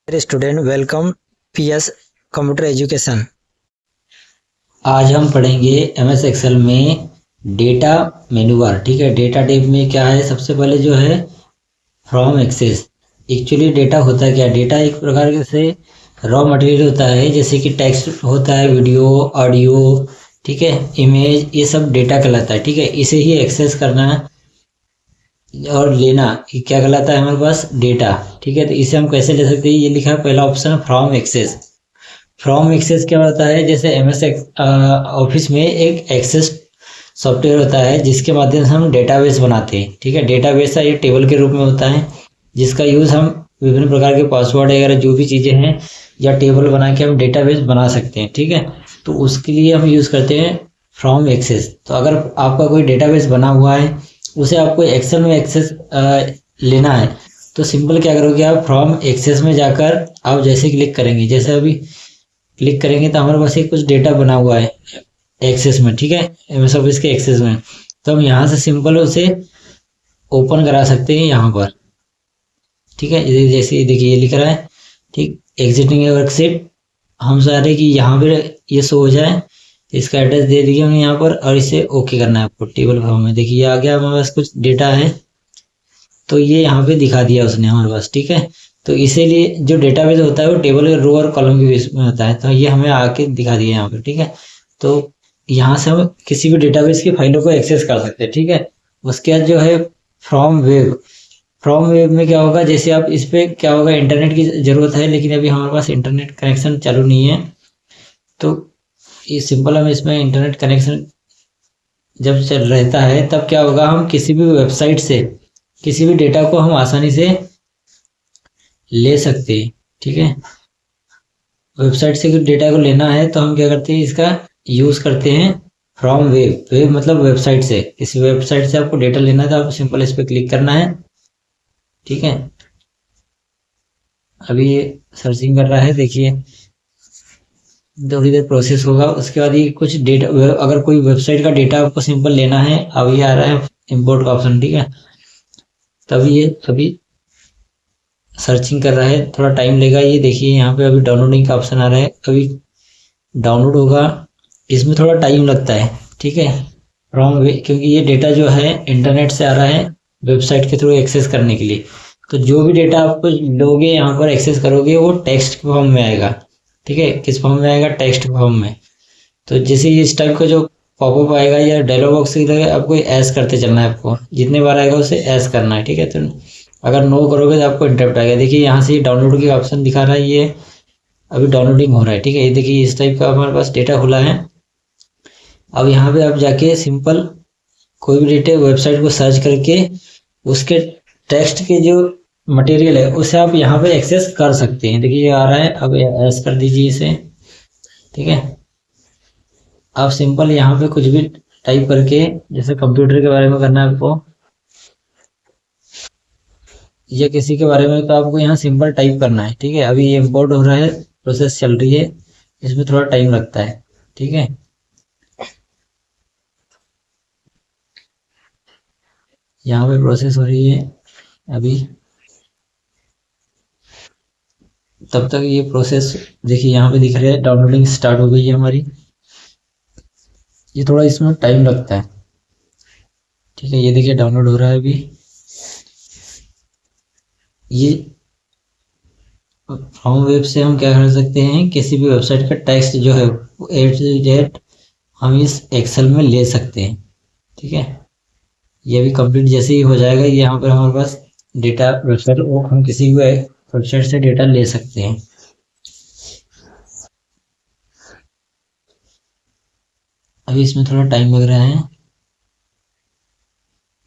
Student welcome PS computer education. आज हम पढ़ेंगे एमएस एक्सेल में डेटा मेनू बार। ठीक है, डेटा टैब में क्या है, सबसे पहले जो है फ्रॉम एक्सेस। एक्चुअली डेटा होता क्या है, डेटा एक प्रकार के से रॉ मटेरियल होता है, जैसे कि टेक्स्ट होता है, वीडियो, ऑडियो, ठीक है, इमेज, ये सब डेटा कहलाता है। ठीक है, इसे ही एक्सेस करना और लेना ये क्या कहलाता है, हमारे पास डेटा। ठीक है, तो इसे हम कैसे ले सकते हैं, ये लिखा है पहला option from access. From access क्या होता है, जैसे एमएस ऑफिस में एक एक्सेस सॉफ्टवेयर होता है जिसके माध्यम से हम डेटाबेस बनाते हैं। ठीक है, डेटाबेस का ये टेबल के रूप में होता है जिसका यूज़ हम विभिन्न प्रकार के पासवर्ड वगैरह जो भी चीज़ें हैं या टेबल बना के हम डेटाबेस बना सकते हैं। ठीक है, तो उसके लिए हम यूज़ करते हैं फ्रॉम एक्सेस। तो अगर आपका कोई डेटाबेस बना हुआ है उसे आपको एक्सेल में एक्सेस लेना है तो सिंपल क्या करोगे, आप फ्रॉम एक्सेस में जाकर आप जैसे क्लिक करेंगे, जैसे अभी क्लिक करेंगे तो हमारे पास एक कुछ डेटा बना हुआ है एक्सेस में। ठीक है, एमएस ऑफिस के एक्सेस में, तो हम यहाँ से सिंपल उसे ओपन करा सकते हैं यहाँ पर। ठीक है, जैसे देखिए ये लिख रहा है, ठीक, एग्जिटिंग वर्कशीट। हम चाह रहे हैं कि यहाँ पर ये शो हो जाए, इसका एड्रेस दे दिए हमने यहाँ पर और इसे ओके करना है आपको टेबल फॉर्म में। देखिए आ गया हमारे पास कुछ डेटा है, तो ये यहाँ पे दिखा दिया उसने हमारे पास। ठीक है, तो इसीलिए जो डेटाबेस होता है वो टेबल के रो और कॉलम के बेस में होता है, तो ये हमें आके दिखा दिया यहाँ पे। ठीक है, तो यहाँ से हम किसी भी डेटाबेस की फाइलों को एक्सेस कर सकते हैं। ठीक है, उसके बाद जो है फ्रॉम वेब। फ्रॉम वेब में क्या होगा, जैसे आप इस पे क्या होगा, इंटरनेट की ज़रूरत है लेकिन अभी हमारे पास इंटरनेट कनेक्शन चालू नहीं है, तो ये सिंपल हम इसमें इंटरनेट कनेक्शन जब चल रहता है तब क्या होगा, हम किसी भी वेबसाइट से किसी भी डेटा को हम आसानी से ले सकते हैं। ठीक है, वेबसाइट से डेटा को लेना है तो हम क्या करते हैं, इसका यूज़ करते हैं फ्रॉम वेब। वेब मतलब वेबसाइट से, किसी वेबसाइट से आपको डेटा लेना है तो आपको सिंपल इस पर क्लिक करना है। ठीक है, अभी ये सर्चिंग कर रहा है, देखिए थोड़ी देर प्रोसेस होगा, उसके बाद ये कुछ डेटा, अगर कोई वेबसाइट का डेटा आपको सिंपल लेना है, अब ये आ रहा है इंपोर्ट का ऑप्शन। ठीक है, तभी ये अभी सर्चिंग कर रहा है, थोड़ा टाइम लेगा। ये देखिए यहाँ पे अभी डाउनलोडिंग का ऑप्शन आ रहा है, अभी डाउनलोड होगा, इसमें थोड़ा टाइम लगता है। ठीक है, फ्रॉम वे, क्योंकि ये डेटा जो है इंटरनेट से आ रहा है वेबसाइट के थ्रू एक्सेस करने के लिए, तो जो भी डेटा आप लोगे यहाँ पर एक्सेस करोगे वो टेक्स्ट फॉर्म में आएगा। ठीक है, किस फॉर्म में आएगा, टेक्स्ट फॉर्म में। तो जैसे इस टाइप का जो पॉपअप आएगा या डायलॉग बॉक्स आपको ऐस करते चलना है, आपको जितने बार आएगा उसे ऐस करना है। ठीक है, तो अगर नो करोगे तो आपको इंटरप्ट आएगा। देखिए यहाँ से डाउनलोड की ऑप्शन दिखा रहा है, ये अभी डाउनलोडिंग हो रहा है। ठीक है, ये देखिए इस टाइप का हमारे पास डेटा खुला है। अब यहाँ पे आप जाके सिंपल कोई भी डेटा वेबसाइट को सर्च करके उसके टेक्स्ट के जो मटेरियल है उसे आप यहाँ पे एक्सेस कर सकते हैं। देखिए ये आ रहा है, अब ऐस कर दीजिए इसे। ठीक है, आप सिंपल यहाँ पे कुछ भी टाइप करके, जैसे कंप्यूटर के बारे में करना है आपको या किसी के बारे में, तो आपको यहाँ सिंपल टाइप करना है। ठीक है, अभी ये इम्पोर्ट हो रहा है, प्रोसेस चल रही है, इसमें थोड़ा टाइम लगता है। ठीक है, यहाँ पे प्रोसेस हो रही है अभी, तब तक ये प्रोसेस देखिए यहाँ पे दिख रहा है, डाउनलोडिंग स्टार्ट हो गई है हमारी। ये थोड़ा इसमें टाइम लगता है। ठीक है, ये देखिए डाउनलोड हो रहा है अभी। ये फ्रॉम वेब से हम क्या कर सकते हैं, किसी भी वेबसाइट का टेक्स्ट जो है ए टू जेड हम इस एक्सेल में ले सकते हैं। ठीक है, ये भी कंप्लीट जैसे ही हो जाएगा, ये यहाँ पर हमारे पास डेटा वेबसाइट, वो हम किसी भी वेबसाइट से डेटा ले सकते हैं। अभी इसमें थोड़ा टाइम लग रहा है,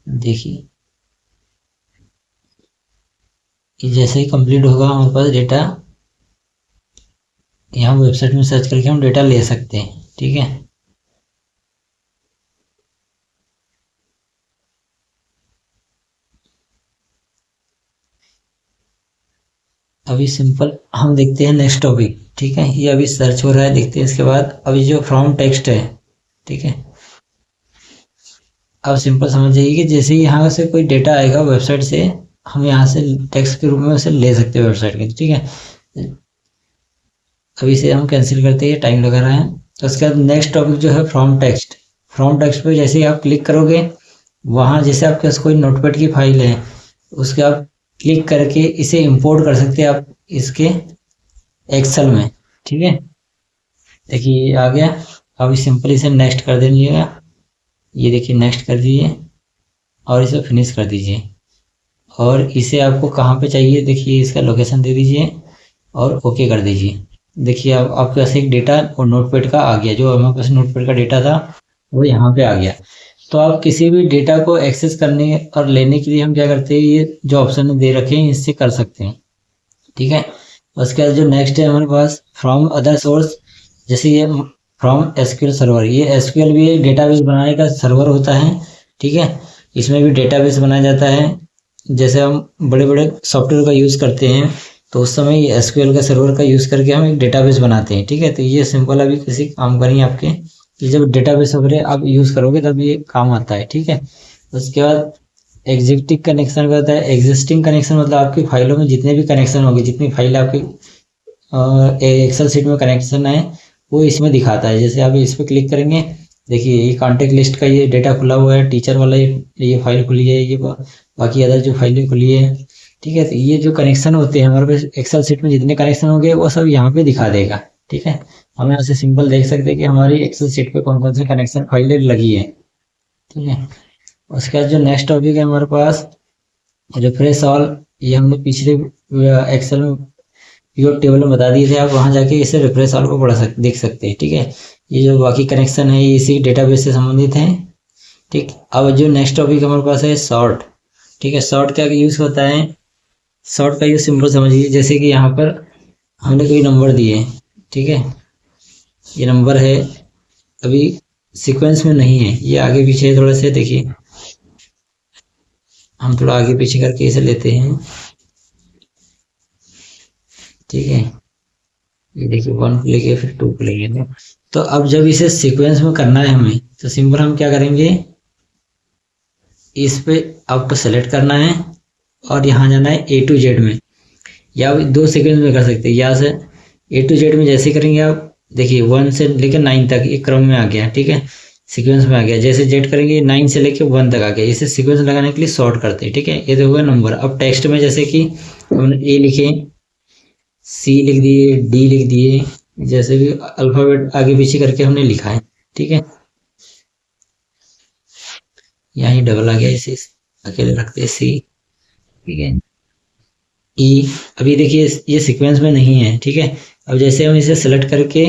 देखिए ये जैसे ही कंप्लीट होगा हमारे पास डेटा, यहाँ वेबसाइट में सर्च करके हम डेटा ले सकते हैं। ठीक है, अभी सिंपल हम देखते हैं नेक्स्ट टॉपिक। ठीक है, ये अभी सर्च हो रहा है, देखते हैं इसके बाद। अभी जो फ्रॉम टेक्स्ट है, ठीक है, अब सिंपल समझ जाइए कि जैसे ही यहाँ से कोई डेटा आएगा वेबसाइट से, हम यहाँ से टेक्स्ट के रूप में उसे ले सकते हैं वेबसाइट के। ठीक है, अभी से हम कैंसिल करते हैं, टाइम लगा रहा है। तो उसके बाद नेक्स्ट टॉपिक जो है फ्रॉम टेक्स्ट। फ्रॉम टेक्स्ट पे जैसे ही आप क्लिक करोगे, वहाँ जैसे आपके पास कोई नोटपैड की फाइल है, उसके आप क्लिक करके इसे इंपोर्ट कर सकते हैं आप इसके एक्सेल में, ठीक है। देखिए ये आ गया। अब सिंपल इसे नेक्स्ट कर दीजिएगा, ये देखिए नेक्स्ट कर दीजिए और इसे फिनिश कर दीजिए। और इसे आपको कहाँ पे चाहिए, देखिए इसका लोकेशन दे दीजिए और ओके कर दीजिए। देखिए अब आपके पास एक डेटा और नोटपैड का आ गया, जो हमारे पास नोटपैड का डेटा था वो यहाँ पे आ गया। तो आप किसी भी डेटा को एक्सेस करने और लेने के लिए हम क्या करते हैं, ये जो ऑप्शन दे रखे हैं इससे कर सकते हैं, ठीक है। उसके बाद जो नेक्स्ट है हमारे पास फ्रॉम अदर सोर्स, जैसे ये फ्रॉम एसक्यूएल सर्वर, ये एसक्यूएल भी डेटाबेस बनाने का सर्वर होता है, ठीक है। इसमें भी डेटाबेस बनाया जाता है। जैसे हम बड़े बड़े सॉफ्टवेयर का यूज़ करते हैं तो उस समय ये एसक्यूएल का सर्वर का यूज़ करके हम एक डेटाबेस बनाते हैं, ठीक है। तो ये सिंपल अभी किसी काम का नहीं आपके, कि जब डेटाबेस वगैरह आप यूज़ करोगे तब ये काम आता है, ठीक है। उसके बाद एग्जिस्टिंग कनेक्शन का होता है। एग्जिस्टिंग कनेक्शन मतलब आपकी फाइलों में जितने भी कनेक्शन होंगे, जितनी फाइल आपकी एक्सेल सीट में कनेक्शन है वो इसमें दिखाता है। जैसे आप इस पर क्लिक करेंगे, देखिए ये कॉन्टेक्ट लिस्ट का ये डेटा खुला हुआ है, टीचर वाला ये फाइल खुली है, ये बाकी अदर जो फाइलें खुली है, ठीक है। तो ये जो कनेक्शन होते हैं हमारे पास एक्सेल सीट में जितने कनेक्शन होंगे वो सब यहाँ पे दिखा देगा, ठीक है। हम यहाँ से सिंपल देख सकते हैं कि हमारी एक्सेल सीट पे कौन कौन से कनेक्शन फाइलें लगी है, ठीक है। उसके बाद जो नेक्स्ट टॉपिक है हमारे पास रिफ्रेश ऑल, ये हमने पिछले एक्सेल में पिवट टेबल में बता दिए थे। आप वहाँ जाके इसे रिफ्रेश ऑल को देख सकते हैं, ठीक है। ये जो बाकी कनेक्शन है ये इसी डेटाबेस से संबंधित हैं, ठीक। अब जो नेक्स्ट टॉपिक हमारे पास है सॉर्ट, ठीक है। सॉर्ट क्या यूज़ होता है, सॉर्ट का यूज़ सिंपल समझिए। जैसे कि यहाँ पर हमने कोई नंबर दिए, ठीक है। ये नंबर है, अभी सीक्वेंस में नहीं है, ये आगे पीछे थोड़ा से देखिए, हम थोड़ा आगे पीछे करके इसे लेते हैं, ठीक है। ये देखिए 1 को लेके फिर 2 को लेंगे। तो अब जब इसे सीक्वेंस में करना है हमें, तो सिंपल हम क्या करेंगे, इस पे आपको सेलेक्ट करना है और यहाँ जाना है A to Z में, या 2 सीक्वेंस में कर सकते हैं। यहाँ से A to Z में जैसे करेंगे आप, देखिए 1 से लेकर 9 तक एक क्रम में आ गया, ठीक है, सीक्वेंस में आ गया। जैसे Z करेंगे 9 से लेकर 1 तक आ गया। इसे सीक्वेंस लगाने के लिए सॉर्ट करते हैं, ठीक है। ये देखो नंबर। अब टेक्स्ट में जैसे कि हमने A लिखे, C लिख दिए, D लिख दिए, जैसे भी अल्फ़ाबेट आगे पीछे करके हमने लिखा है, ठीक है। यहाँ ही डबल आ गया, इसे अकेले रखते हैं C, ठीक है। E, अभी देखिए ये सीक्वेंस में नहीं है, ठीक है। अब जैसे हम इसे सेलेक्ट करके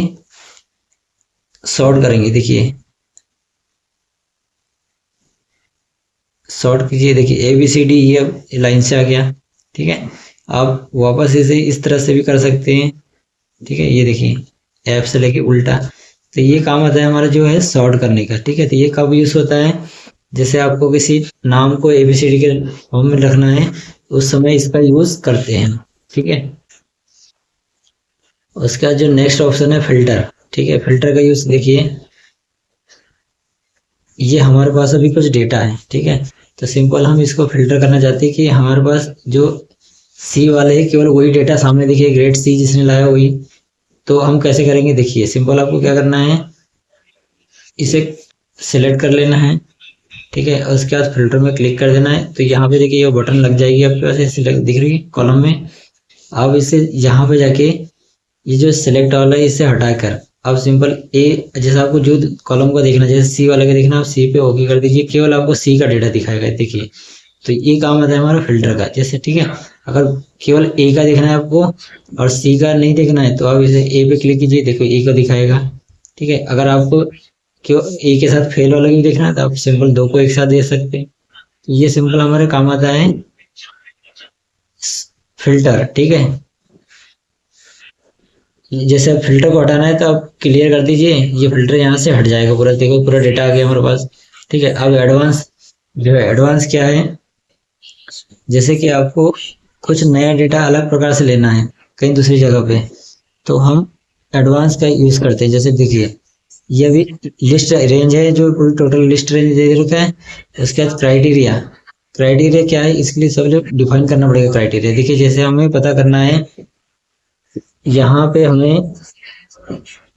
सॉर्ट करेंगे, देखिए सॉर्ट कीजिए, देखिए ABCD ये अब लाइन से आ गया, ठीक है। आप वापस इसे इस तरह से भी कर सकते हैं, ठीक है। ये देखिए F से लेके उल्टा। तो ये काम आता है हमारा जो है सॉर्ट करने का, ठीक है। तो ये कब यूज़ होता है, जैसे आपको किसी नाम को ABCD के फॉर्म में रखना है, उस समय इसका यूज़ करते हैं, ठीक है। उसका जो नेक्स्ट ऑप्शन है फिल्टर, ठीक है। फिल्टर का यूज़ देखिए, ये हमारे पास अभी कुछ डेटा है, ठीक है। तो सिंपल हम इसको फिल्टर करना चाहते हैं कि हमारे पास जो C वाले है केवल वही डेटा सामने दिखे, ग्रेड C जिसने लाया वही। तो हम कैसे करेंगे, देखिए सिंपल आपको क्या करना है, इसे सिलेक्ट कर लेना है, ठीक है। और उसके बाद फिल्टर में क्लिक कर देना है। तो यहाँ पे देखिए ये बटन लग जाएगी आपके पास, ऐसे दिख रही है कॉलम में। अब इसे यहाँ पे जाके ये जो सिलेक्ट वाला है इसे हटाकर अब सिंपल A, जैसे आपको जो कॉलम का देखना, जैसे C वाला का देखना, आप C पे ओके कर दीजिए, केवल आपको C का डेटा दिखाएगा, देखिए। तो ये काम आता है हमारा फिल्टर का, जैसे, ठीक है। अगर केवल A का देखना है आपको और C का नहीं देखना है तो आप इसे A पे क्लिक कीजिए, देखो A का दिखाएगा, ठीक है। अगर आपको केवल A के साथ फेल वाला भी देखना है तो आप सिंपल 2 को एक साथ दे सकते हैं। तो ये सिंपल हमारे काम आता है फिल्टर, ठीक है। जैसे अब फिल्टर को हटाना है तो आप क्लियर कर दीजिए, ये फिल्टर यहाँ से हट जाएगा पूरा, देखो पूरा डेटा आ गया हमारे पास, ठीक है। अब एडवांस जो है, एडवांस क्या है, जैसे कि आपको कुछ नया डेटा अलग प्रकार से लेना है कहीं दूसरी जगह पे, तो हम एडवांस का यूज़ करते हैं। जैसे देखिए ये भी लिस्ट रेंज है, जो पूरी टोटल लिस्ट रेंज दे रखा है। उसके बाद क्राइटेरिया, क्राइटेरिया क्या है, इसके लिए सब जो डिफाइन करना पड़ेगा क्राइटेरिया। देखिए जैसे हमें पता करना है यहाँ पे हमें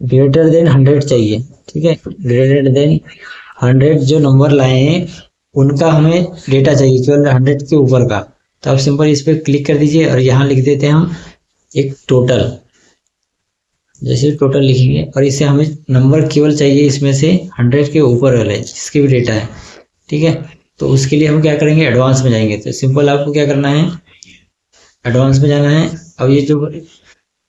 ग्रेटर देन 100 चाहिए, ठीक है। ग्रेटर देन 100 जो नंबर लाए हैं उनका हमें डेटा चाहिए, केवल 100 के ऊपर का। तो आप सिंपल इस पर क्लिक कर दीजिए और यहाँ लिख देते हैं हम एक टोटल। जैसे टोटल लिखेंगे और इससे हमें नंबर केवल चाहिए इसमें से 100 के ऊपर वाले जिसके भी डेटा है, ठीक है। तो उसके लिए हम क्या करेंगे, एडवांस में जाएंगे। तो सिंपल आपको क्या करना है, एडवांस में जाना है। अब ये जो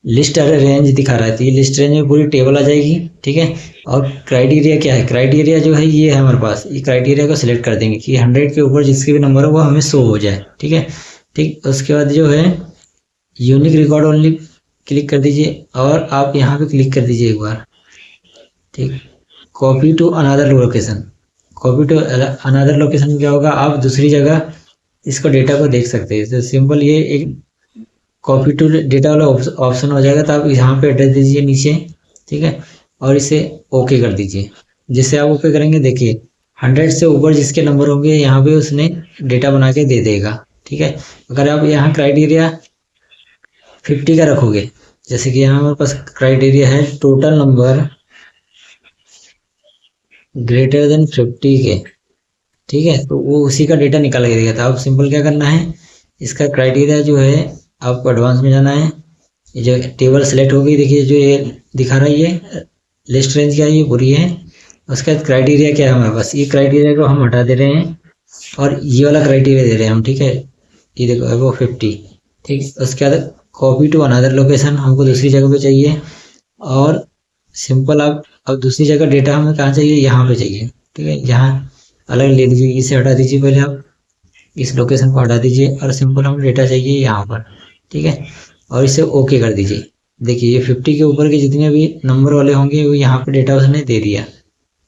लिस्ट रेंज दिखा रहा है, तो ये लिस्ट रेंज में पूरी टेबल आ जाएगी, ठीक है। और क्राइटेरिया क्या है, क्राइटेरिया जो है ये है हमारे पास। ये क्राइटेरिया को सिलेक्ट कर देंगे कि 100 के ऊपर जिसके भी नंबर हो वो हमें शो हो जाए, ठीक है। ठीक, उसके बाद जो है यूनिक रिकॉर्ड ओनली क्लिक कर दीजिए और आप यहाँ पे क्लिक कर दीजिए एक बार, ठीक। Copy to another location, copy to another location में क्या होगा, आप दूसरी जगह इसको डेटा को देख सकते हैं। तो सिंपल ये एक कॉपी टू डेटा वाला ऑप्शन हो जाएगा। तो आप यहाँ पे एड्रेस दीजिए नीचे, ठीक है, और इसे ओके कर दीजिए। जिससे आप ओके करेंगे, देखिए 100 से ऊपर जिसके नंबर होंगे यहाँ पे उसने डेटा बना के दे देगा, ठीक है। अगर आप यहाँ क्राइटेरिया 50 का रखोगे, जैसे कि यहाँ हमारे पास क्राइटेरिया है टोटल नंबर ग्रेटर देन 50 के, ठीक है, तो वो उसी का डेटा निकाल के देगा। तो आप सिंपल क्या करना है, इसका क्राइटेरिया जो है आपको एडवांस में जाना है। ये जो टेबल सेलेक्ट हो गई, देखिए जो ये दिखा रहा है ये लिस्ट रेंज क्या है, ये पूरी है। उसका क्राइटेरिया क्या है हमारे पास, ये क्राइटेरिया को हम हटा दे रहे हैं और ये वाला क्राइटेरिया दे रहे हैं हम, ठीक है। ये देखो वो 50, ठीक। उसके बाद कॉपी टू अनदर लोकेशन हमको दूसरी जगह पे चाहिए। और सिंपल आप अब दूसरी जगह डेटा हमें कहाँ चाहिए, यहाँ पे चाहिए, ठीक है। यहाँ अलग ले लीजिए, इसे हटा दीजिए, पहले आप इस लोकेशन को हटा दीजिए और सिंपल हमें डेटा चाहिए यहाँ पर, ठीक है। और इसे ओके कर दीजिए। देखिए ये 50 के ऊपर के जितने भी नंबर वाले होंगे वो यहाँ पे डेटा उसने दे दिया,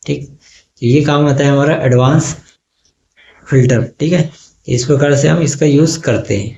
ठीक। तो ये काम आता है हमारा एडवांस फिल्टर, ठीक है। इस प्रकार से हम इसका यूज़ करते हैं।